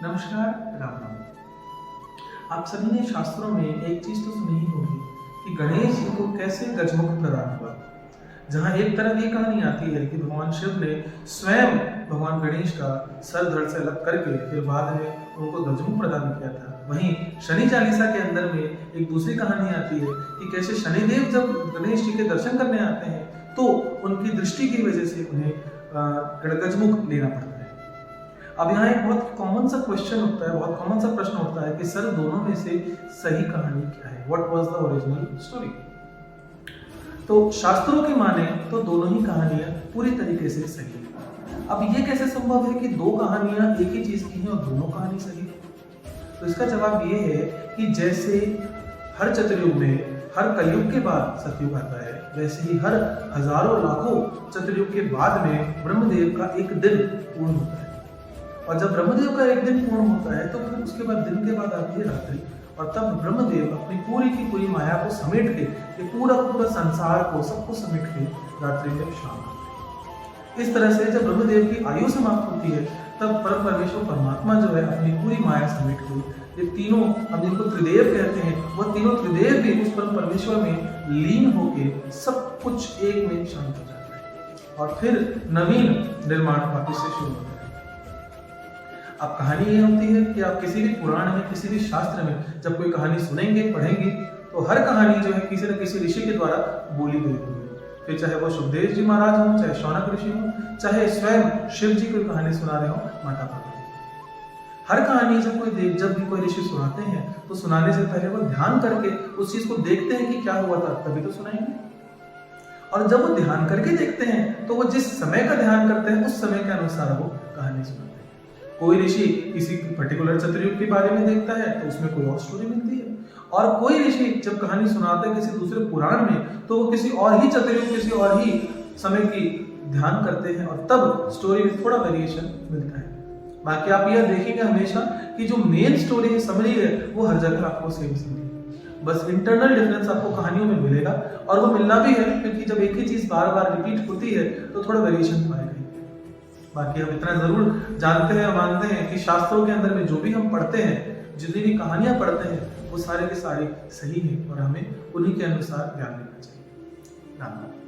नमस्कार, राम राम। आप सभी ने शास्त्रों में एक चीज तो सुनी ही होगी कि गणेश जी को कैसे गजमुख प्रदान हुआ। जहाँ एक तरफ ये कहानी आती है कि भगवान शिव ने स्वयं भगवान गणेश का सर धड़ से अलग करके फिर बाद में उनको गजमुख प्रदान किया था। वहीं शनि चालीसा के अंदर में एक दूसरी कहानी आती है कि कैसे शनिदेव जब गणेश जी के दर्शन करने आते हैं तो उनकी दृष्टि की वजह से उन्हें गजमुख लेना पड़ता है। अब यहाँ एक बहुत कॉमन सा क्वेश्चन होता है, बहुत कॉमन सा प्रश्न होता है कि सर दोनों में से सही कहानी क्या है? What was the original story? तो शास्त्रों की माने तो दोनों ही कहानियां पूरी तरीके से सही है। अब ये कैसे संभव है कि दो कहानियां एक ही चीज की हैं और दोनों कहानी सही है? तो इसका जवाब ये है कि जैसे हर चतुर्युग में हर कलयुग के बाद सतयुग आता है, वैसे ही हर हजारों लाखों चतुर्युग के बाद में ब्रह्मदेव का एक दिन पूर्ण होता है। और जब ब्रह्मदेव का एक दिन पूर्ण होता है तो फिर उसके बाद दिन के बाद आती है रात्रि, और तब ब्रह्मदेव अपनी पूरी की पूरी माया को समेट के, ये पूरा संसार को सबको समेट के रात्रि में शाम करते हैं। इस तरह से जब ब्रह्मदेव की आयु समाप्त होती है तब परम परमेश्वर परमात्मा जो है अपनी पूरी माया समेट के, ये तीनों हम जिनको त्रिदेव कहते हैं, वह तीनों त्रिदेव भी उस परम परमेश्वर में लीन होके सब कुछ एक में शांत हो जाता है और फिर नवीन निर्माण वापस से शुरू होता है। अब कहानी ये होती है कि आप किसी भी पुराण में, किसी भी शास्त्र में जब कोई कहानी सुनेंगे, पढ़ेंगे, तो हर कहानी जो है किसी न किसी ऋषि के द्वारा बोली गई होगी। फिर चाहे वो सुखदेव जी महाराज हों, चाहे शौनक ऋषि हों, चाहे स्वयं शिव जी कोई कहानी सुना रहे हो, माता पार्वती। हर कहानी जब भी कोई ऋषि सुनाते हैं तो सुनाने से पहले वो ध्यान करके उस चीज को देखते हैं कि क्या हुआ था, तभी तो सुनाएंगे। और जब वो ध्यान करके देखते हैं तो वो जिस समय का ध्यान करते हैं उस समय के अनुसार वो कहानी सुनाते हैं। कोई ऋषि किसी पर्टिकुलर चतुर्युग के बारे में देखता है तो उसमें कोई और स्टोरी मिलती है, और कोई ऋषि जब कहानी सुनाता है किसी दूसरे पुराण में तो वो किसी और ही चतुर्युग, किसी और ही समय की ध्यान करते हैं और तब स्टोरी में थोड़ा वेरिएशन मिलता है। बाकी आप यह देखेंगे हमेशा कि जो मेन स्टोरी है, समरी है, वो हर जगह आपको सेम मिलेगी। बस इंटरनल डिफरेंस आपको कहानियों में मिलेगा, और वो मिलना भी है क्योंकि जब एक ही चीज बार बार रिपीट होती है तो थोड़ा वेरिएशन तो आएगा। बाकी हम इतना जरूर जानते हैं, मानते हैं कि शास्त्रों के अंदर में जो भी हम पढ़ते हैं, जितनी भी कहानियां पढ़ते हैं, वो सारे के सारे सही है और हमें उन्हीं के अनुसार ज्ञान लेना चाहिए। राम राम।